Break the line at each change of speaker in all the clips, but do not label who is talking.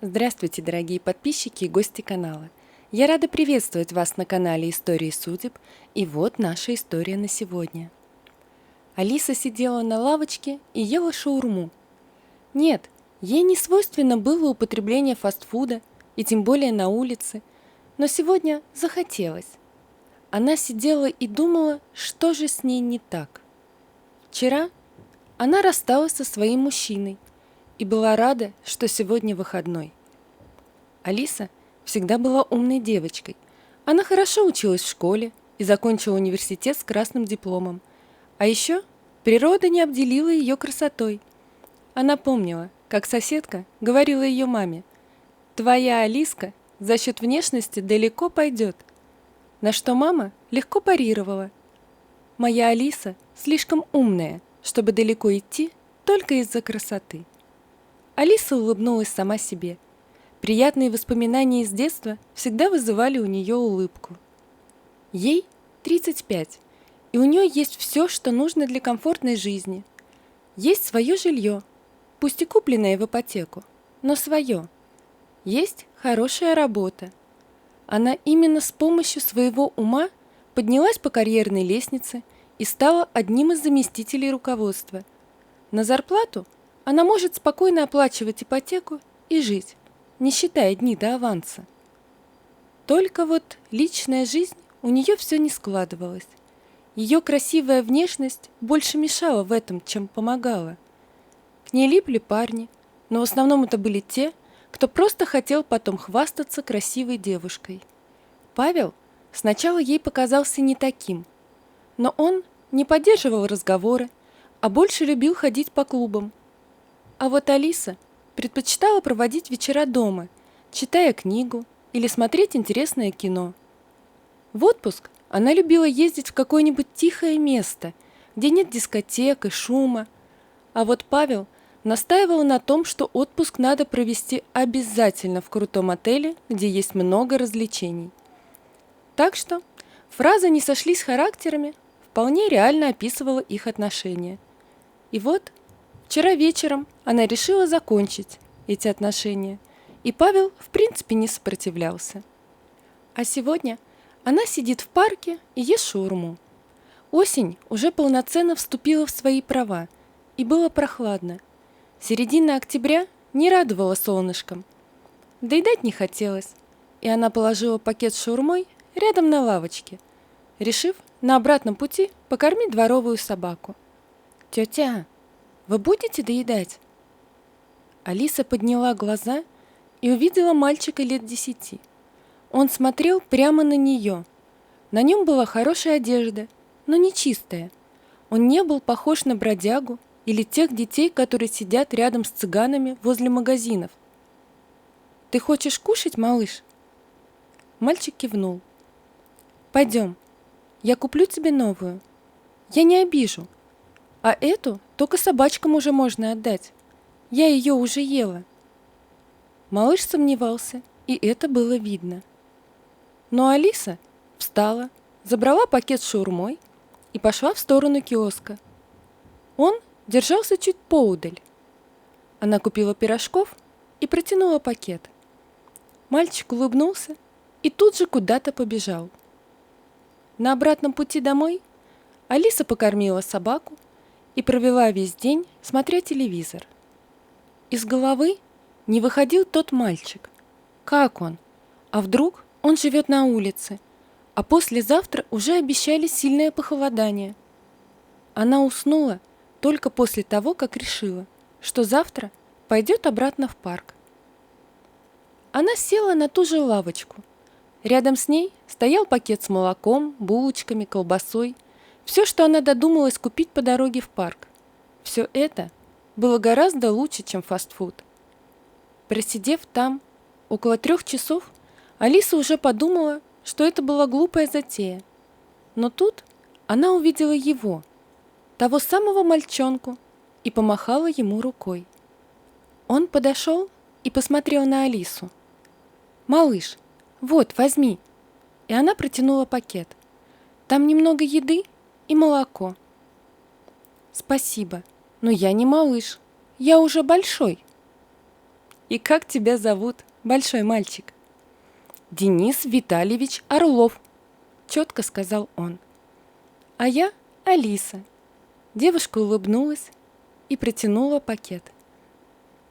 Здравствуйте, дорогие подписчики и гости канала. Я рада приветствовать вас на канале Истории судеб, и вот наша история на сегодня. Алиса сидела на лавочке и ела шаурму. Нет, ей не свойственно было употребление фастфуда, и тем более на улице, но сегодня захотелось. Она сидела и думала, что же с ней не так. Вчера она рассталась со своим мужчиной и была рада, что сегодня выходной. Алиса всегда была умной девочкой. Она хорошо училась в школе и закончила университет с красным дипломом. А еще природа не обделила ее красотой. Она помнила, как соседка говорила ее маме: «Твоя Алиска за счет внешности далеко пойдет». На что мама легко парировала: «Моя Алиса слишком умная, чтобы далеко идти только из-за красоты». Алиса улыбнулась сама себе. Приятные воспоминания из детства всегда вызывали у нее улыбку. Ей 35, и у нее есть все, что нужно для комфортной жизни. Есть свое жилье, пусть и купленное в ипотеку, но свое. Есть хорошая работа. Она именно с помощью своего ума поднялась по карьерной лестнице и стала одним из заместителей руководства. На зарплату она может спокойно оплачивать ипотеку и жить, не считая дни до аванса. Только вот личная жизнь у нее все не складывалась. Ее красивая внешность больше мешала в этом, чем помогала. К ней липли парни, но в основном это были те, кто просто хотел потом хвастаться красивой девушкой. Павел сначала ей показался не таким, но он не поддерживал разговоры, а больше любил ходить по клубам. А вот Алиса предпочитала проводить вечера дома, читая книгу или смотреть интересное кино. В отпуск она любила ездить в какое-нибудь тихое место, где нет дискотек и шума. А вот Павел настаивал на том, что отпуск надо провести обязательно в крутом отеле, где есть много развлечений. Так что фраза «не сошлись характерами» вполне реально описывала их отношения. И вот вчера вечером она решила закончить эти отношения, и Павел в принципе не сопротивлялся. А сегодня она сидит в парке и ест шаурму. Осень уже полноценно вступила в свои права, и было прохладно. Середина октября не радовала солнышком. Доедать не хотелось, и она положила пакет с шаурмой рядом на лавочке, решив на обратном пути покормить дворовую собаку. «Тетя, вы будете доедать?» Алиса подняла глаза и увидела мальчика лет 10. Он смотрел прямо на нее. На нем была хорошая одежда, но не чистая. Он не был похож на бродягу или тех детей, которые сидят рядом с цыганами возле магазинов. «Ты хочешь кушать, малыш?» Мальчик кивнул. «Пойдем, я куплю тебе новую. Я не обижу. А эту только собачкам уже можно отдать. Я ее уже ела». Малыш сомневался, и это было видно. Но Алиса встала, забрала пакет с шаурмой и пошла в сторону киоска. Он держался чуть поудаль. Она купила пирожков и протянула пакет. Мальчик улыбнулся и тут же куда-то побежал. На обратном пути домой Алиса покормила собаку и провела весь день, смотря телевизор. Из головы не выходил тот мальчик. Как он? А вдруг он живет на улице, а послезавтра уже обещали сильное похолодание? Она уснула только после того, как решила, что завтра пойдет обратно в парк. Она села на ту же лавочку. Рядом с ней стоял пакет с молоком, булочками, колбасой. Все, что она додумалась купить по дороге в парк. Все это было гораздо лучше, чем фастфуд. Просидев там около 3 часов, Алиса уже подумала, что это была глупая затея. Но тут она увидела его, того самого мальчонку, и помахала ему рукой. Он подошел и посмотрел на Алису. «Малыш, вот, возьми». И она протянула пакет. Там немного еды и молоко. «Спасибо, но я не малыш, я уже большой». И как тебя зовут, большой мальчик?» «Денис Витальевич Орлов», — четко сказал он. «А я Алиса». Девушка улыбнулась и протянула пакет.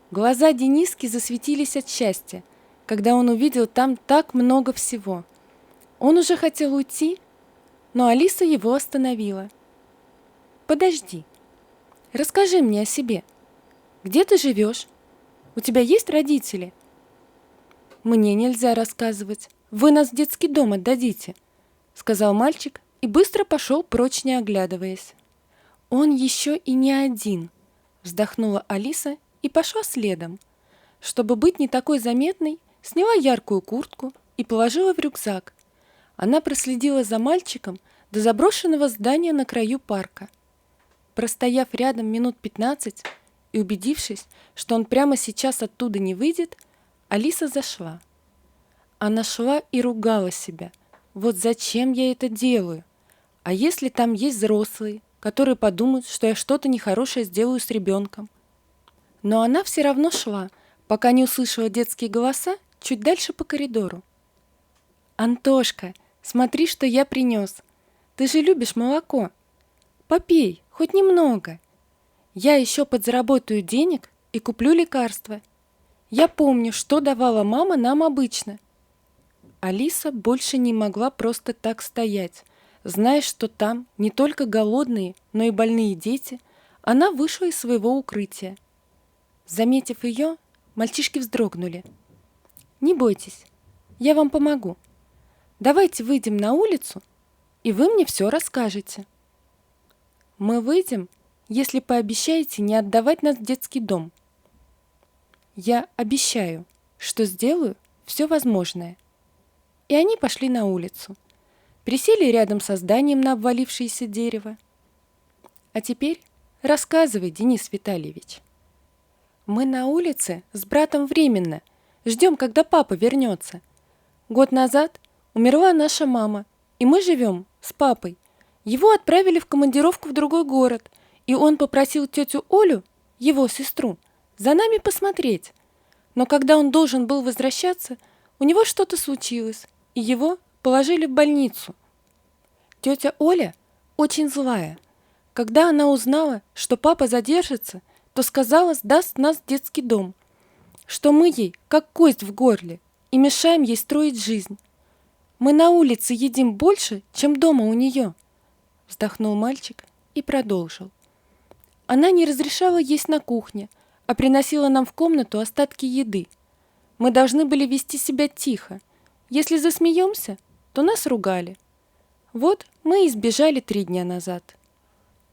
Глаза Дениски засветились от счастья, когда он увидел там так много всего. Он уже хотел уйти, но Алиса его остановила. «Подожди, расскажи мне о себе. Где ты живешь? У тебя есть родители?» «Мне нельзя рассказывать. Вы нас в детский дом отдадите», — сказал мальчик и быстро пошел прочь, не оглядываясь. «Он еще и не один», — вздохнула Алиса и пошла следом. Чтобы быть не такой заметной, сняла яркую куртку и положила в рюкзак. Она проследила за мальчиком до заброшенного здания на краю парка. Простояв рядом минут 15 и убедившись, что он прямо сейчас оттуда не выйдет, Алиса зашла. Она шла и ругала себя. Вот зачем я это делаю? А если там есть взрослые, которые подумают, что я что-то нехорошее сделаю с ребенком? Но она все равно шла, пока не услышала детские голоса чуть дальше по коридору. «Антошка, смотри, что я принес. Ты же любишь молоко. Попей, хоть немного. Я еще подзаработаю денег и куплю лекарства. Я помню, что давала мама нам обычно». Алиса больше не могла просто так стоять. Зная, что там не только голодные, но и больные дети, она вышла из своего укрытия. Заметив ее, мальчишки вздрогнули. «Не бойтесь, я вам помогу. Давайте выйдем на улицу, и вы мне все расскажете». «Мы выйдем, если пообещаете не отдавать нас в детский дом». «Я обещаю, что сделаю все возможное». И они пошли на улицу. Присели рядом со зданием на обвалившееся дерево. «А теперь рассказывай, Денис Витальевич». «Мы на улице с братом временно, ждем, когда папа вернется. Год назад умерла наша мама, и мы живем с папой. Его отправили в командировку в другой город, и он попросил тетю Олю, его сестру, за нами посмотреть. Но когда он должен был возвращаться, у него что-то случилось, и его положили в больницу. Тетя Оля очень злая. Когда она узнала, что папа задержится, то сказала, сдаст нас в детский дом, что мы ей как кость в горле и мешаем ей строить жизнь. Мы на улице едим больше, чем дома у нее», — вздохнул мальчик и продолжил. «Она не разрешала есть на кухне, а приносила нам в комнату остатки еды. Мы должны были вести себя тихо. Если засмеемся, то нас ругали. Вот мы и сбежали 3 дня назад».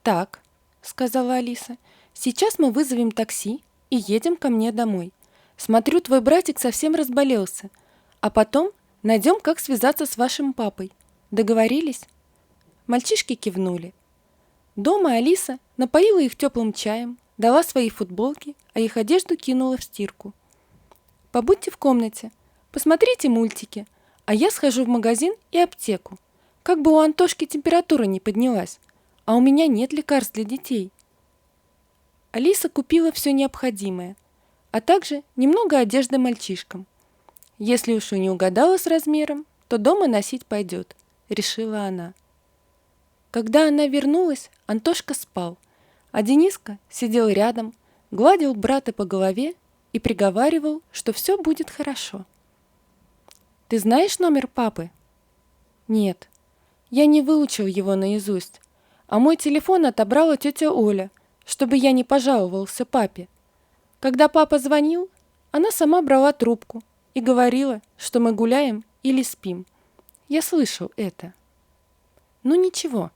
«Так», — сказала Алиса, — «сейчас мы вызовем такси и едем ко мне домой. Смотрю, твой братик совсем разболелся. А потом найдем, как связаться с вашим папой. Договорились?» Мальчишки кивнули. Дома Алиса напоила их теплым чаем, дала свои футболки, а их одежду кинула в стирку. «Побудьте в комнате, посмотрите мультики, а я схожу в магазин и аптеку. Как бы у Антошки температура не поднялась, а у меня нет лекарств для детей». Алиса купила все необходимое, а также немного одежды мальчишкам. «Если уж и не угадала с размером, то дома носить пойдет», — решила она. Когда она вернулась, Антошка спал, а Дениска сидел рядом, гладил брата по голове и приговаривал, что все будет хорошо. «Ты знаешь номер папы?» «Нет, я не выучил его наизусть, а мой телефон отобрала тетя Оля, чтобы я не пожаловался папе. Когда папа звонил, она сама брала трубку и говорила, что мы гуляем или спим. Я слышал это». «Ну ничего,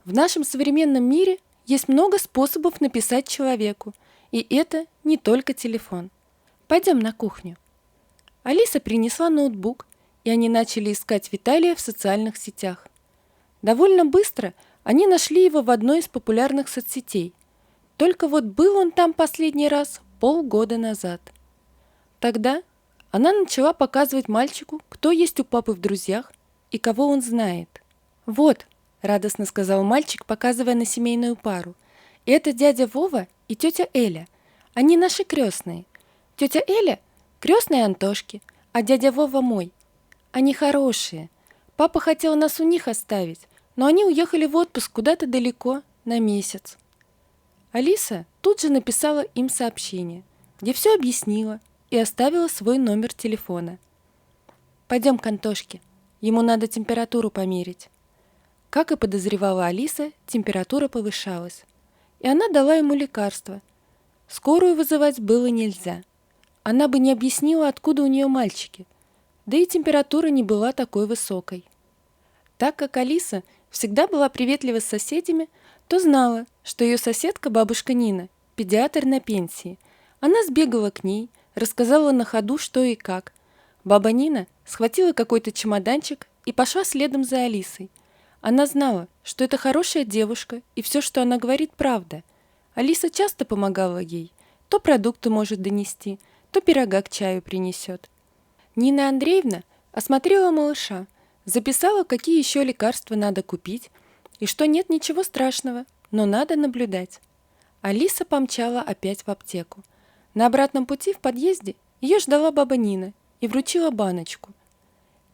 в нашем современном мире есть много способов написать человеку, и это не только телефон. Пойдем на кухню». Алиса принесла ноутбук, и они начали искать Виталия в социальных сетях. Довольно быстро они нашли его в одной из популярных соцсетей. Только вот был он там последний раз полгода назад. Тогда она начала показывать мальчику, кто есть у папы в друзьях и кого он знает. «Вот», — радостно сказал мальчик, показывая на семейную пару, — «это дядя Вова и тетя Эля. Они наши крестные. Тетя Эля Крестные Антошки, а дядя Вова мой. Они хорошие. Папа хотел нас у них оставить, но они уехали в отпуск куда-то далеко на месяц. Алиса тут же написала им сообщение, где все объяснила и оставила свой номер телефона. «Пойдем к Антошке, ему надо температуру померить». Как и подозревала Алиса, температура повышалась, и она дала ему лекарство. Скорую вызывать было нельзя. Она бы не объяснила, откуда у нее мальчики, да и температура не была такой высокой. Так как Алиса всегда была приветлива с соседями, то знала, что ее соседка бабушка Нина, педиатр на пенсии. Она сбегала к ней, рассказала на ходу, что и как. Баба Нина схватила какой-то чемоданчик и пошла следом за Алисой. Она знала, что это хорошая девушка, и все, что она говорит, правда. Алиса часто помогала ей. То продукты может донести, то пирога к чаю принесет. Нина Андреевна осмотрела малыша, записала, какие еще лекарства надо купить, и что нет ничего страшного, но надо наблюдать. Алиса помчала опять в аптеку. На обратном пути в подъезде ее ждала баба Нина и вручила баночку.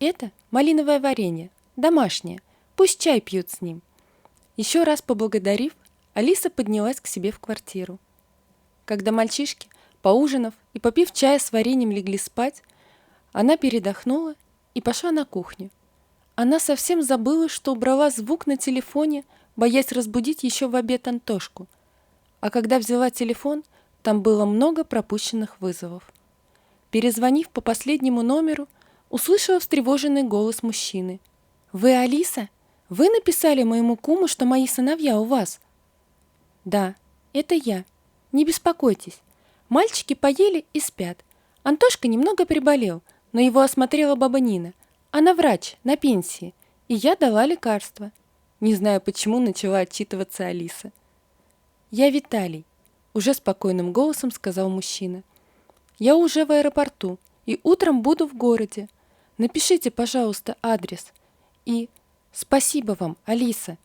Это малиновое варенье, домашнее, пусть чай пьют с ним. Еще раз поблагодарив, Алиса поднялась к себе в квартиру. Когда мальчишки, поужинав и попив чая с вареньем, легли спать, она передохнула и пошла на кухню. Она совсем забыла, что убрала звук на телефоне, боясь разбудить еще в обед Антошку. А когда взяла телефон, там было много пропущенных вызовов. Перезвонив по последнему номеру, услышала встревоженный голос мужчины. «Вы Алиса? Вы написали моему куму, что мои сыновья у вас?» «Да, это я. Не беспокойтесь. Мальчики поели и спят. Антошка немного приболел, но его осмотрела баба Нина. Она врач, на пенсии, и я дала лекарство». Не знаю, почему начала отчитываться Алиса. «Я Виталий», — уже спокойным голосом сказал мужчина. «Я уже в аэропорту и утром буду в городе. Напишите, пожалуйста, адрес. И спасибо вам, Алиса.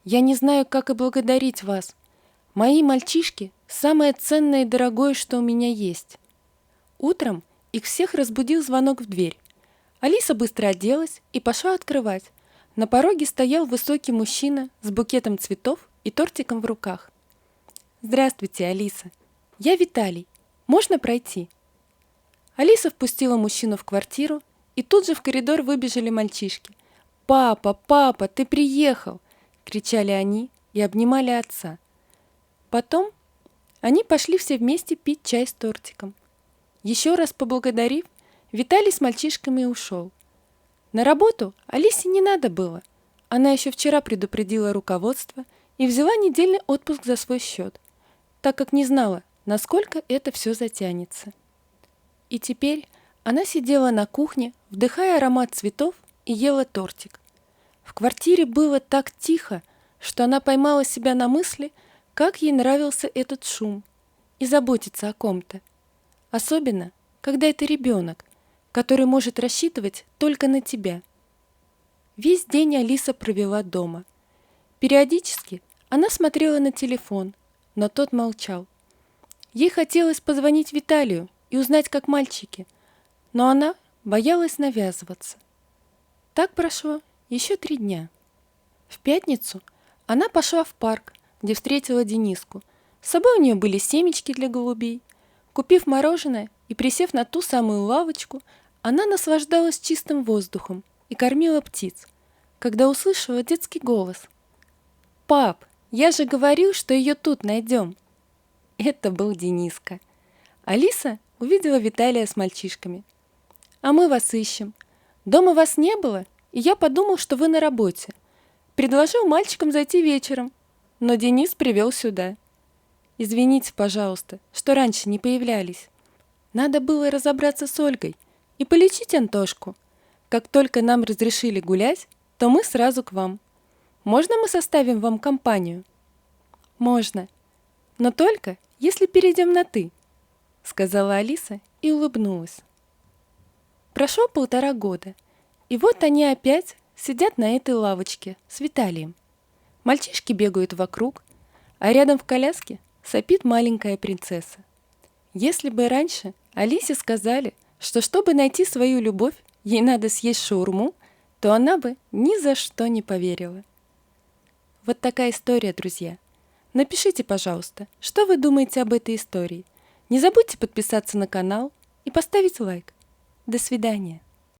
Я не знаю, как и благодарить вас. Мои мальчишки — самое ценное и дорогое, что у меня есть». Утром их всех разбудил звонок в дверь. Алиса быстро оделась и пошла открывать. На пороге стоял высокий мужчина с букетом цветов и тортиком в руках. «Здравствуйте, Алиса. Я Виталий. Можно пройти?» Алиса впустила мужчину в квартиру, и тут же в коридор выбежали мальчишки. «Папа, папа, ты приехал!» — кричали они и обнимали отца. Потом они пошли все вместе пить чай с тортиком. Еще раз поблагодарив, Виталий с мальчишками ушел. На работу Алисе не надо было. Она еще вчера предупредила руководство и взяла недельный отпуск за свой счет, так как не знала, насколько это все затянется. И теперь она сидела на кухне, вдыхая аромат цветов и ела тортик. В квартире было так тихо, что она поймала себя на мысли, как ей нравился этот шум и заботиться о ком-то. Особенно, когда это ребенок, который может рассчитывать только на тебя. Весь день Алиса провела дома. Периодически она смотрела на телефон, но тот молчал. Ей хотелось позвонить Виталию и узнать, как мальчики, но она боялась навязываться. Так прошло еще 3 дня. В пятницу она пошла в парк, где встретила Дениску. С собой у нее были семечки для голубей. Купив мороженое и присев на ту самую лавочку, она наслаждалась чистым воздухом и кормила птиц, когда услышала детский голос. «Пап, я же говорил, что ее тут найдем!» Это был Дениска. Алиса увидела Виталия с мальчишками. «А мы вас ищем. Дома вас не было, и я подумал, что вы на работе. Предложил мальчикам зайти вечером, но Денис привел сюда. Извините, пожалуйста, что раньше не появлялись. Надо было разобраться с Ольгой и полечить Антошку. Как только нам разрешили гулять, то мы сразу к вам. Можно мы составим вам компанию?» «Можно, но только если перейдем на «ты», — сказала Алиса и улыбнулась. Прошло 1,5 года, и вот они опять сидят на этой лавочке с Виталием. Мальчишки бегают вокруг, а рядом в коляске сопит маленькая принцесса. Если бы раньше Алисе сказали, что чтобы найти свою любовь, ей надо съесть шаурму, то она бы ни за что не поверила. Вот такая история, друзья. Напишите, пожалуйста, что вы думаете об этой истории. Не забудьте подписаться на канал и поставить лайк. До свидания.